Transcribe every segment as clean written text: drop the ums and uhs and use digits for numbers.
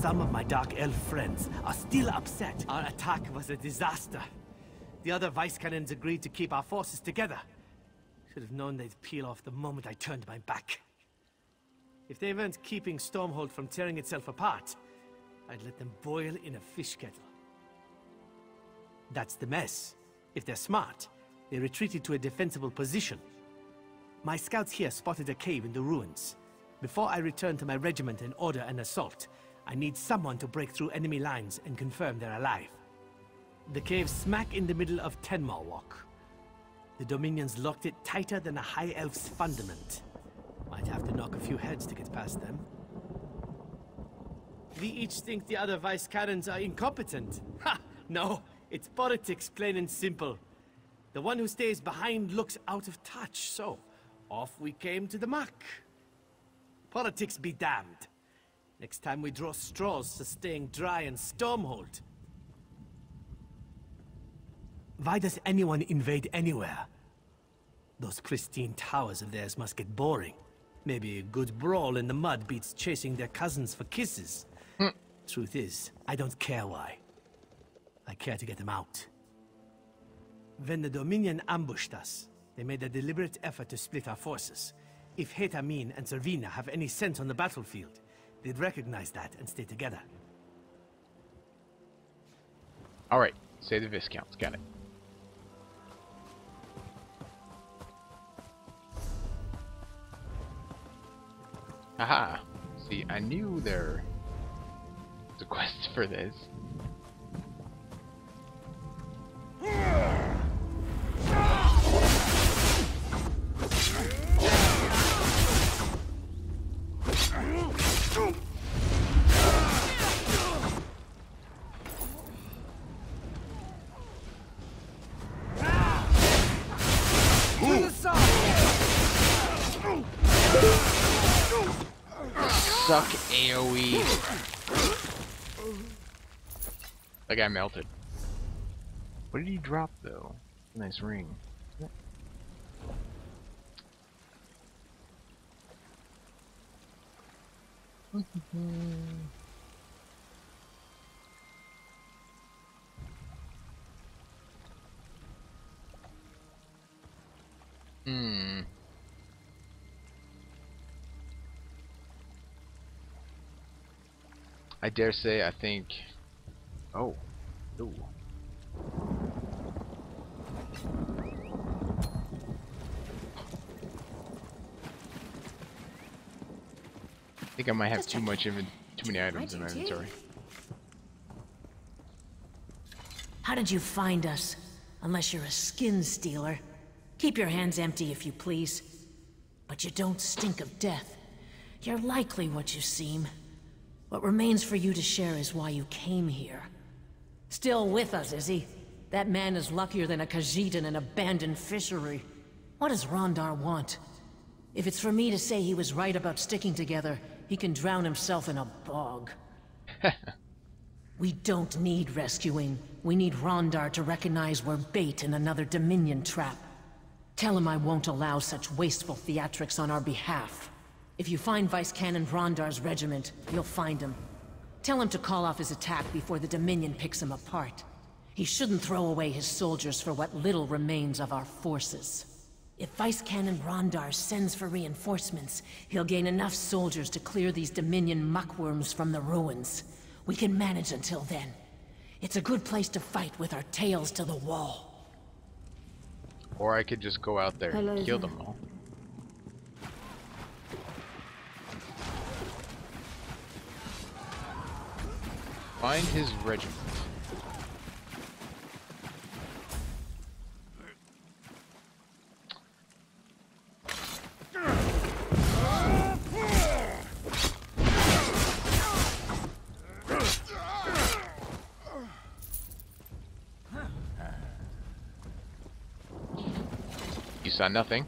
Some of my Dark Elf friends are still upset. Our attack was a disaster. The other Vice Cannons agreed to keep our forces together. Should have known they'd peel off the moment I turned my back. If they weren't keeping Stormhold from tearing itself apart, I'd let them boil in a fish kettle. That's the mess. If they're smart, they retreated to a defensible position. My scouts here spotted a cave in the ruins. Before I return to my regiment and order an assault, I need someone to break through enemy lines and confirm they're alive. The cave's smack in the middle of Ten-Maur-Wolk. The Dominions locked it tighter than a High Elf's fundament. Might have to knock a few heads to get past them. We each think the other Vice Cannons are incompetent. Ha! No, it's politics, plain and simple. The one who stays behind looks out of touch, so off we came to the muck. Politics be damned. Next time we draw straws for staying dry and Stormhold. Why does anyone invade anywhere? Those pristine towers of theirs must get boring. Maybe a good brawl in the mud beats chasing their cousins for kisses. Truth is, I don't care why. I care to get them out. When the Dominion ambushed us, they made a deliberate effort to split our forces. If Hetamin and Servina have any sense on the battlefield, they'd recognize that and stay together. Alright, say the Viscounts, got it. Haha, see, I knew there was a quest for this. Suck AoE. That guy melted. What did he drop though? Nice ring. I dare say, I think... Oh. Ooh. I think I might have too many items in my inventory. How did you find us? Unless you're a skin stealer. Keep your hands empty if you please. But you don't stink of death. You're likely what you seem. What remains for you to share is why you came here. Still with us, is he? That man is luckier than a Khajiit in an abandoned fishery. What does Rondar want? If it's for me to say he was right about sticking together, he can drown himself in a bog. We don't need rescuing. We need Rondar to recognize we're bait in another Dominion trap. Tell him I won't allow such wasteful theatrics on our behalf. If you find Vice Canon Rondar's regiment, you'll find him. Tell him to call off his attack before the Dominion picks him apart. He shouldn't throw away his soldiers for what little remains of our forces. If Vice Canon Rondar sends for reinforcements, he'll gain enough soldiers to clear these Dominion muckworms from the ruins. We can manage until then. It's a good place to fight with our tails to the wall. Or I could just go out there and kill them all. Find his regiment. You saw nothing.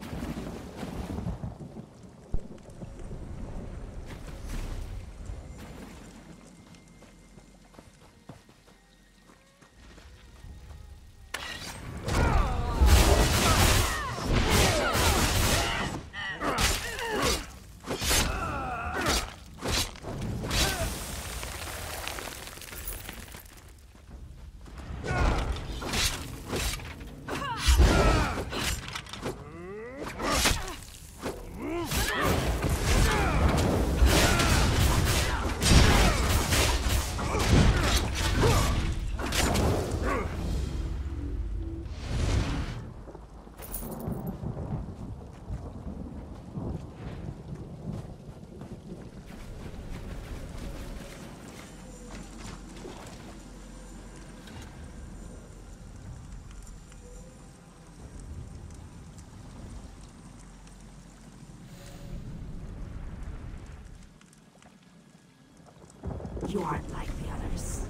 You aren't like the others.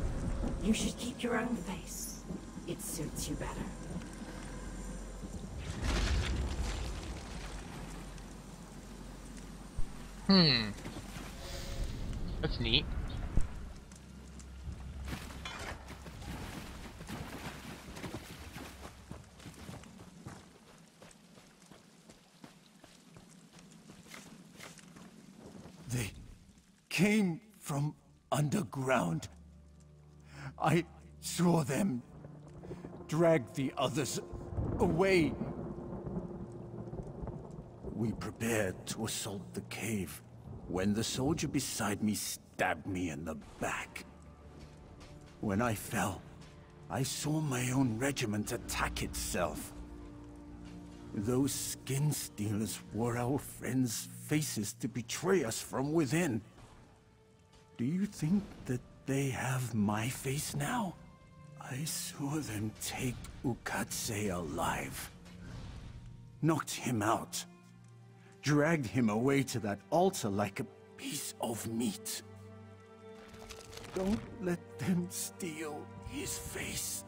You should keep your own face. It suits you better. That's neat. They came from underground. I saw them drag the others away. We prepared to assault the cave when the soldier beside me stabbed me in the back. When I fell, I saw my own regiment attack itself. Those skin stealers wore our friends' faces to betray us from within. Do you think that they have my face now? I saw them take Ukatse alive. Knocked him out. Dragged him away to that altar like a piece of meat. Don't let them steal his face.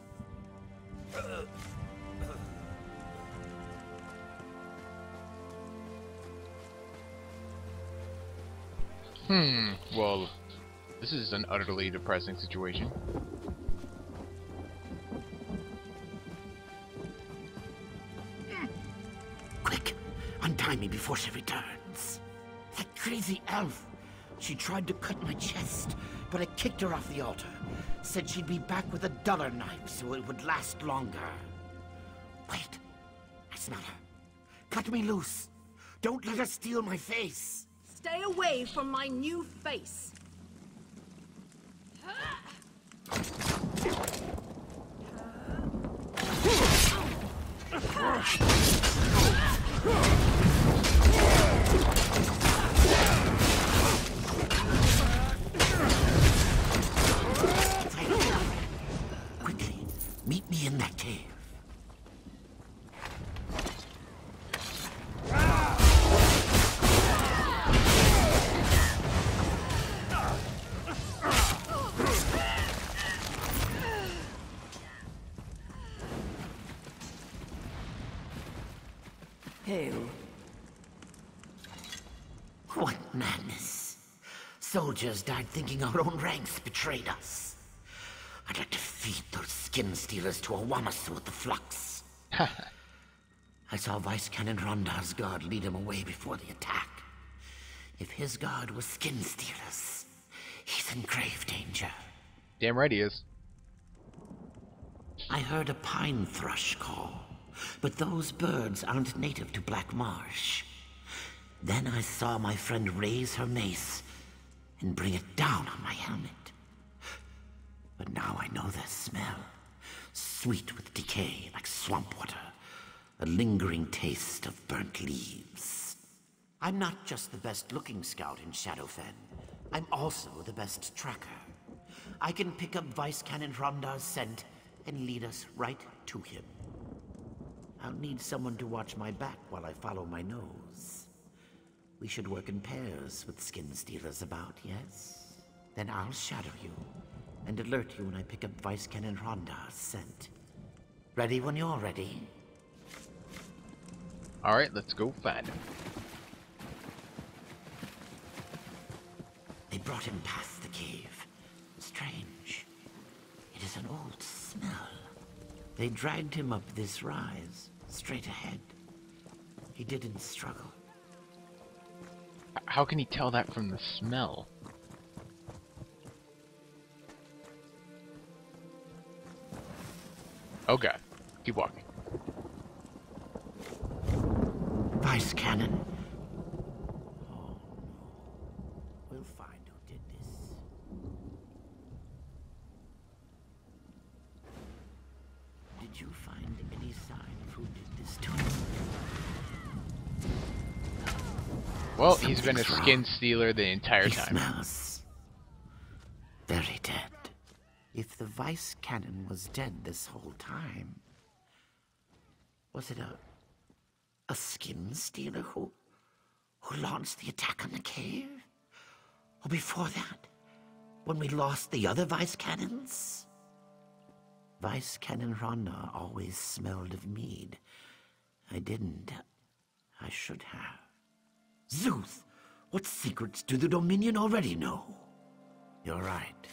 Well, this is an utterly depressing situation. Quick! Untie me before she returns. That crazy elf! She tried to cut my chest, but I kicked her off the altar. Said she'd be back with a duller knife so it would last longer. Wait! I smell her. Cut me loose! Don't let her steal my face! Stay away from my new face. Quickly, meet me in that cave. Who? What madness. Soldiers died thinking our own ranks betrayed us. I'd like to feed those skin stealers to a Wamasu with the flux. I saw Vice Canon Rondar's guard lead him away before the attack. If his guard was skin stealers, he's in grave danger. Damn right he is. I heard a pine thrush call, but those birds aren't native to Black Marsh. Then I saw my friend raise her mace and bring it down on my helmet. But now I know the smell. Sweet with decay, like swamp water. A lingering taste of burnt leaves. I'm not just the best-looking scout in Shadowfen. I'm also the best tracker. I can pick up Vice Canon Rondar's scent and lead us right to him. I'll need someone to watch my back while I follow my nose. We should work in pairs with skin stealers about, yes? Then I'll shadow you and alert you when I pick up Vice Canon Rondar's scent. Ready when you're ready. Alright, let's go find him. They brought him past the cave. Strange. It is an old smell. They dragged him up this rise, straight ahead. He didn't struggle. How can he tell that from the smell? Oh god. Keep walking. Vice Canon. Oh no. We'll find who did this. Did you find any sign of who did this to him? Well, he's been a Something's skin wrong. stealer the entire He time. smells very dead. If the Vice Canon was dead this whole time, was it a skin stealer who launched the attack on the cave? Or before that, when we lost the other Vice Cannons? Vice Cannon Rhonda always smelled of mead. I didn't. I should have. Zeus! What secrets do the Dominion already know? You're right.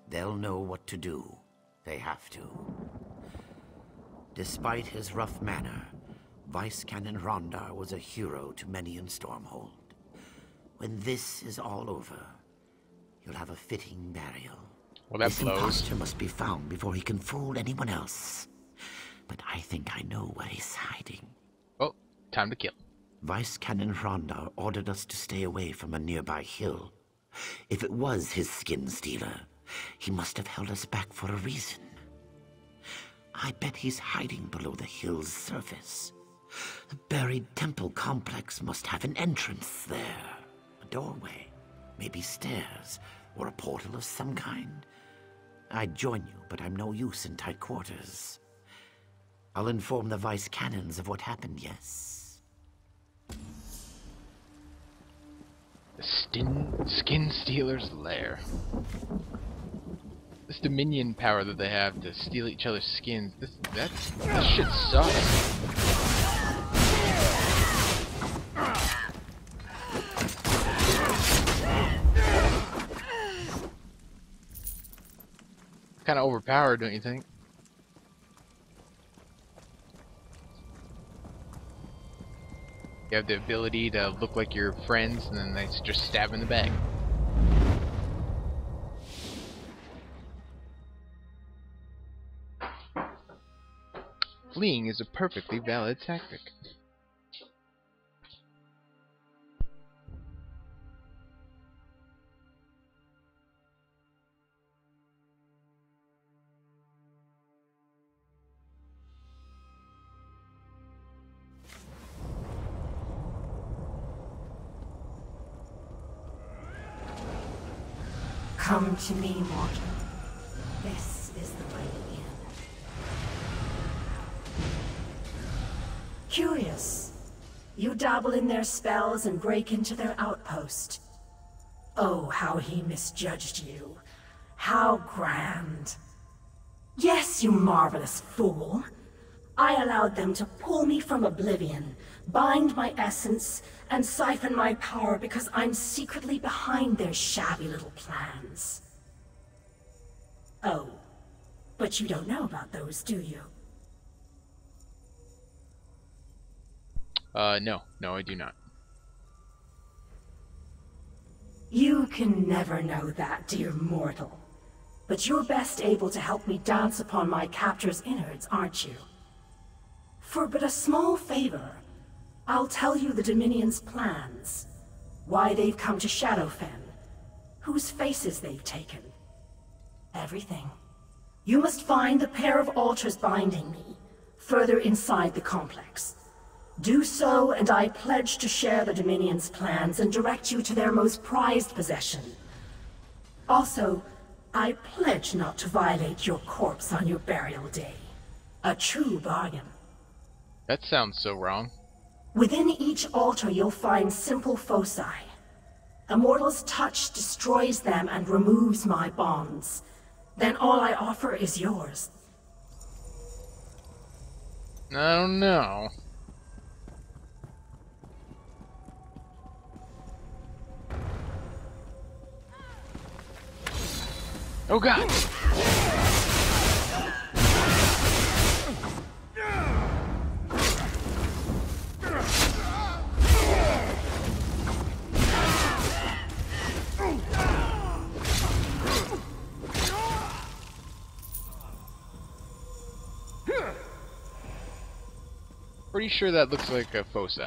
They'll know what to do. They have to. Despite his rough manner, Vice Cannon Rondar was a hero to many in Stormhold. When this is all over, you'll have a fitting burial. Well, that this blows. imposter must be found before he can fool anyone else. But I think I know where he's hiding. Oh, time to kill. Vice Cannon Rondar ordered us to stay away from a nearby hill. If it was his skin stealer, he must have held us back for a reason. I bet he's hiding below the hill's surface. The buried temple complex must have an entrance there. A doorway, maybe stairs, or a portal of some kind. I'd join you, but I'm no use in tight quarters. I'll inform the Vice Cannons of what happened, yes? The Skin Stealer's Lair. This Dominion power that they have to steal each other's skins, this shit sucks. Kind of overpowered, don't you think? You have the ability to look like your friends, and then they just stab in the back. Fleeing is a perfectly valid tactic. Come to me, mortal. This is the way in. Curious. You dabble in their spells and break into their outpost. Oh, how he misjudged you. How grand. Yes, you marvelous fool. I allowed them to pull me from oblivion, bind my essence, and siphon my power because I'm secretly behind their shabby little plans. Oh, but you don't know about those, do you? No, I do not. You can never know that, dear mortal. But you're best able to help me dance upon my captor's innards, aren't you? For but a small favor, I'll tell you the Dominion's plans. Why they've come to Shadowfen. Whose faces they've taken. Everything. You must find the pair of altars binding me, further inside the complex. Do so, and I pledge to share the Dominion's plans and direct you to their most prized possession. Also, I pledge not to violate your corpse on your burial day. A true bargain. That sounds so wrong. Within each altar you'll find simple foci. A mortal's touch destroys them and removes my bonds. Then all I offer is yours. I don't know. Oh god! Pretty sure that looks like a foci.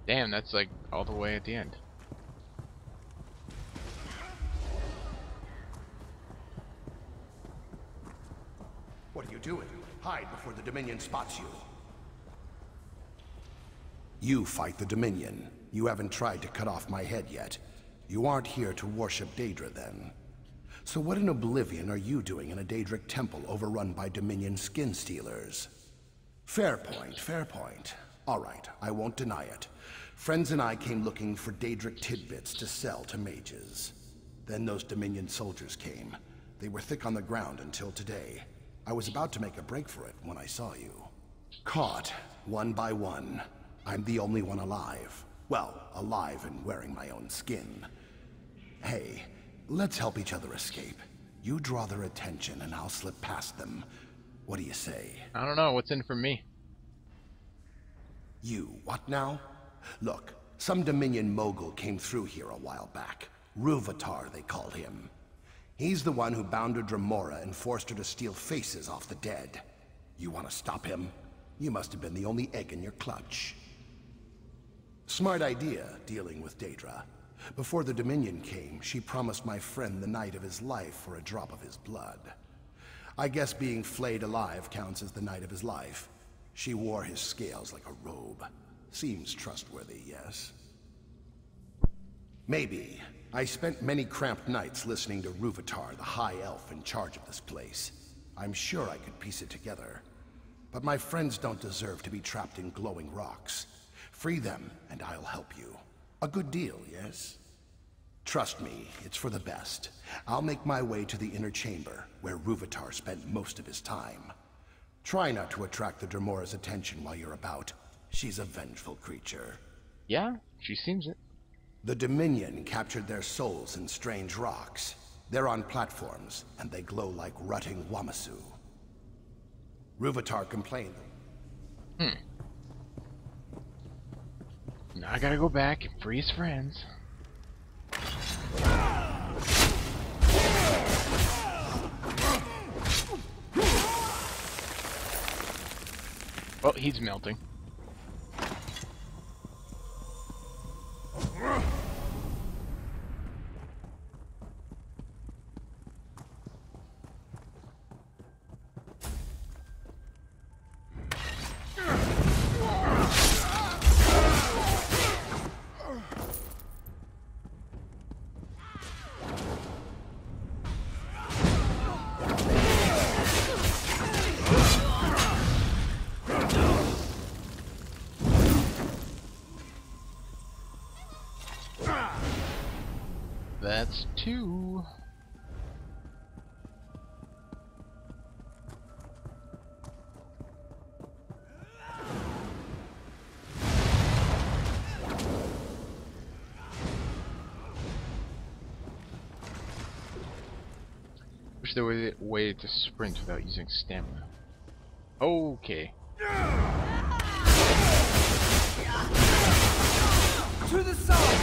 Damn, that's like all the way at the end. What are you doing? Hide before the Dominion spots you. You fight the Dominion. You haven't tried to cut off my head yet. You aren't here to worship Daedra, then. So what in Oblivion are you doing in a Daedric temple overrun by Dominion skin stealers? Fair point, fair point. All right, I won't deny it. Friends and I came looking for Daedric tidbits to sell to mages. Then those Dominion soldiers came. They were thick on the ground until today. I was about to make a break for it when I saw you. Caught, one by one. I'm the only one alive. Well, alive and wearing my own skin. Hey, let's help each other escape. You draw their attention and I'll slip past them. What do you say? I don't know. What's in for me? You, what now? Look, some Dominion mogul came through here a while back. Rúvatar, they called him. He's the one who bound Dremora and forced her to steal faces off the dead. You want to stop him? You must have been the only egg in your clutch. Smart idea, dealing with Daedra. Before the Dominion came, she promised my friend the night of his life for a drop of his blood. I guess being flayed alive counts as the night of his life. She wore his scales like a robe. Seems trustworthy, yes? Maybe. I spent many cramped nights listening to Rúvatar, the High Elf in charge of this place. I'm sure I could piece it together. But my friends don't deserve to be trapped in glowing rocks. Free them, and I'll help you. A good deal, yes? Trust me, it's for the best. I'll make my way to the inner chamber, where Rúvatar spent most of his time. Try not to attract the Dremora's attention while you're about. She's a vengeful creature. Yeah, she seems it. The Dominion captured their souls in strange rocks. They're on platforms, and they glow like rutting Wamasu. Rúvatar complained. Now I gotta go back and free his friends. Oh, he's melting. That's 2. Wish there was a way to sprint without using stamina. Okay. To the south!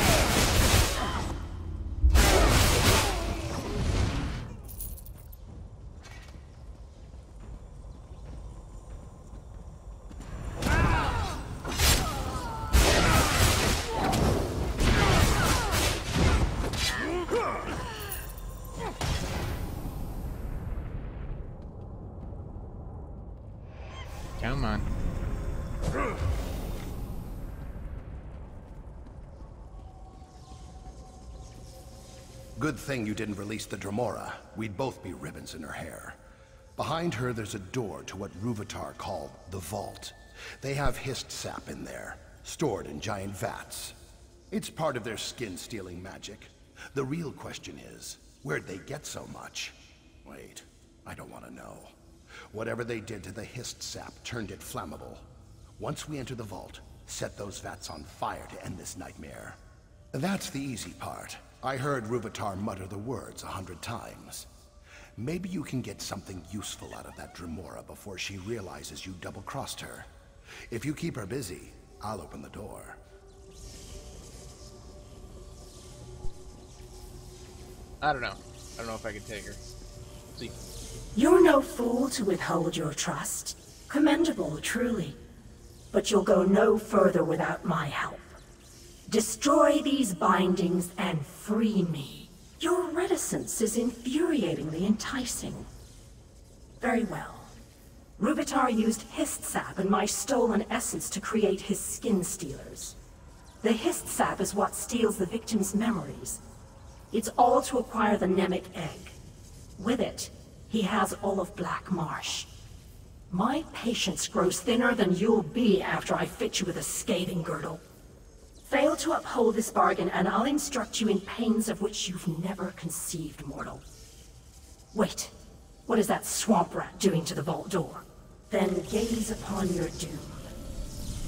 Come on. Good thing you didn't release the Dremora. We'd both be ribbons in her hair. Behind her, there's a door to what Rúvatar called the Vault. They have hist sap in there, stored in giant vats. It's part of their skin-stealing magic. The real question is, where'd they get so much? Wait, I don't want to know. Whatever they did to the hist sap turned it flammable. Once we enter the vault, set those vats on fire to end this nightmare. That's the easy part. I heard Rúvatar mutter the words 100 times. Maybe you can get something useful out of that Dremora before she realizes you double-crossed her. If you keep her busy, I'll open the door. I don't know. I don't know if I can take her. Let's see. You're no fool to withhold your trust. Commendable, truly. But you'll go no further without my help. Destroy these bindings and free me. Your reticence is infuriatingly enticing. Very well. Rúvatar used hist sap and my stolen essence to create his skin stealers. The hist sap is what steals the victim's memories. It's all to acquire the Nemec egg. With it, he has all of Black Marsh. My patience grows thinner than you'll be after I fit you with a scathing girdle. Fail to uphold this bargain, and I'll instruct you in pains of which you've never conceived, mortal. Wait, what is that swamp rat doing to the vault door? Then gaze upon your doom.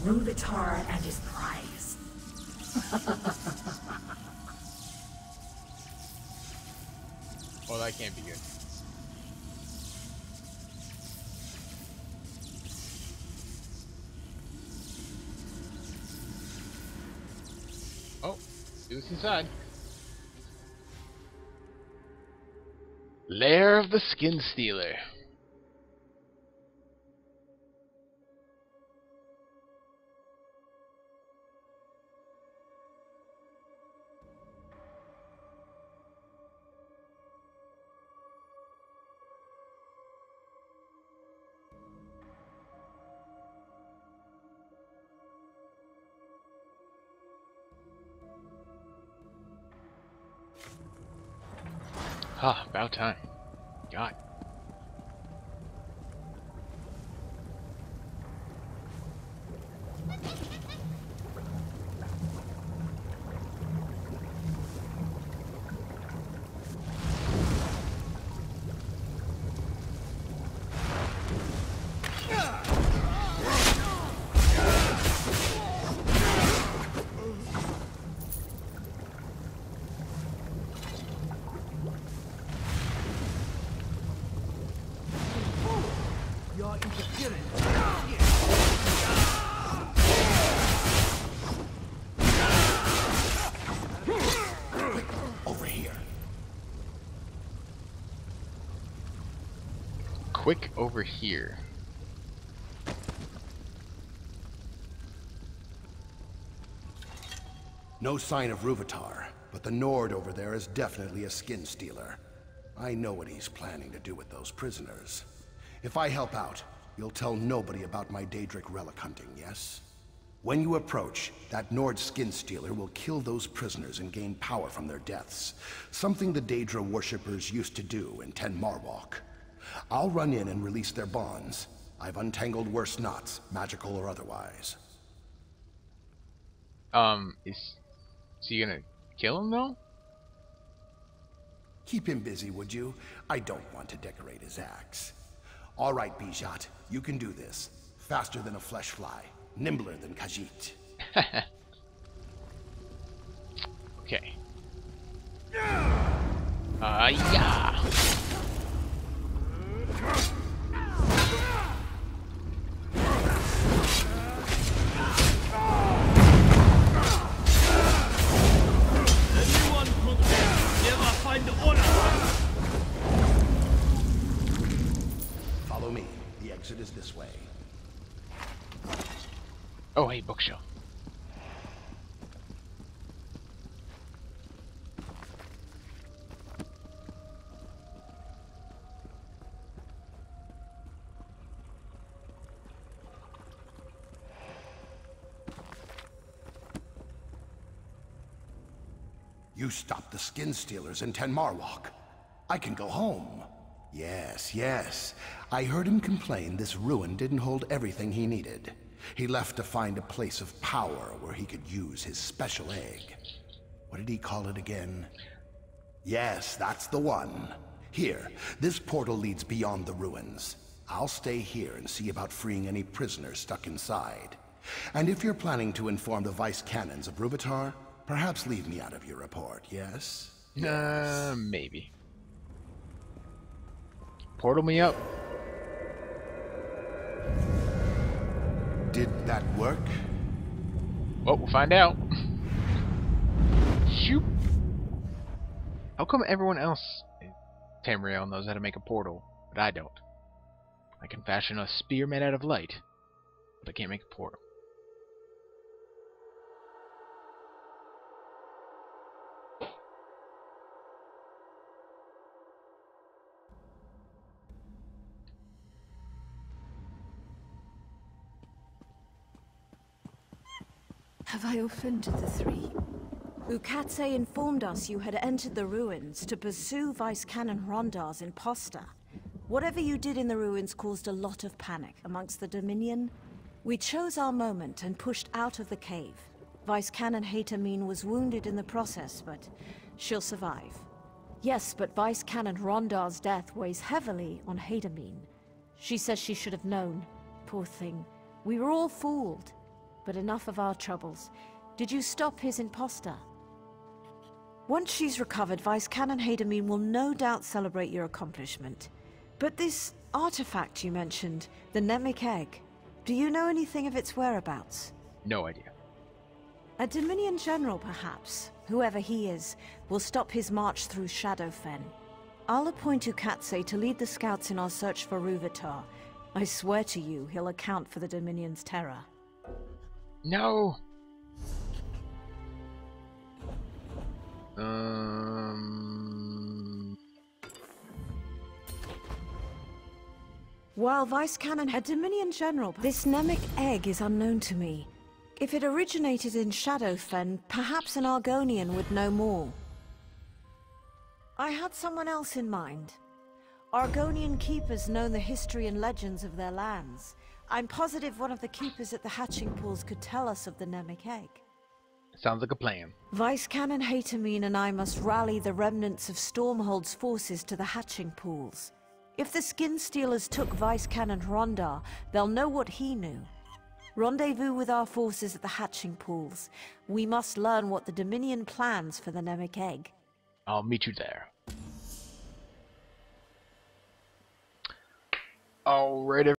Ruvitar and his prize. Oh, that can't be good. Oh, do this inside. Lair of the Skin Stealer. Ah, about time. God. Quick over here. No sign of Ruvitar, but the Nord over there is definitely a skin stealer. I know what he's planning to do with those prisoners. If I help out, you'll tell nobody about my Daedric relic hunting, yes? When you approach, that Nord skin stealer will kill those prisoners and gain power from their deaths. Something the Daedra worshippers used to do in Ten-Maur-Wolk. I'll run in and release their bonds. I've untangled worse knots, magical or otherwise. Is he gonna kill him though? Keep him busy, would you? I don't want to decorate his axe. All right, Bijat, you can do this. Faster than a flesh fly, nimbler than Khajiit. Okay. Yeah. Anyone could never find honor. Follow me. The exit is this way. Oh, hey, bookshelf. You stopped the skin stealers in Ten-Maur-Wolk. I can go home. Yes, yes. I heard him complain this ruin didn't hold everything he needed. He left to find a place of power where he could use his special egg. What did he call it again? Yes, that's the one. Here, this portal leads beyond the ruins. I'll stay here and see about freeing any prisoners stuck inside. And if you're planning to inform the vice cannons of Ruvitar, perhaps leave me out of your report, yes? Maybe. Portal me up. Did that work? Well, we'll find out. Shoot. How come everyone else in Tamriel knows how to make a portal, but I don't? I can fashion a spear made out of light, but I can't make a portal. Have I offended the three? Ukatse informed us you had entered the ruins to pursue Vice Canon Rondar's imposter. Whatever you did in the ruins caused a lot of panic amongst the Dominion. We chose our moment and pushed out of the cave. Vice Canon Haytamine was wounded in the process, but she'll survive. Yes, but Vice Canon Rondar's death weighs heavily on Haytamine. She says she should have known. Poor thing. We were all fooled. But enough of our troubles. Did you stop his imposter? Once she's recovered, Vice Canon Haytamine will no doubt celebrate your accomplishment. But this artifact you mentioned, the Nemic Egg, do you know anything of its whereabouts? No idea. A Dominion general, perhaps, whoever he is, will stop his march through Shadowfen. I'll appoint Ukatse to lead the scouts in our search for Rúvatar. I swear to you, he'll account for the Dominion's terror. No! While Vice Canon had Dominion General, this Nemic Egg is unknown to me. If it originated in Shadowfen, perhaps an Argonian would know more. I had someone else in mind. Argonian keepers know the history and legends of their lands. I'm positive one of the keepers at the hatching pools could tell us of the Nemic Egg. Sounds like a plan. Vice Canon Haytamine and I must rally the remnants of Stormhold's forces to the hatching pools. If the Skin Stealers took Vice Canon Rondar, they'll know what he knew. Rendezvous with our forces at the hatching pools. We must learn what the Dominion plans for the Nemic Egg. I'll meet you there. Alright,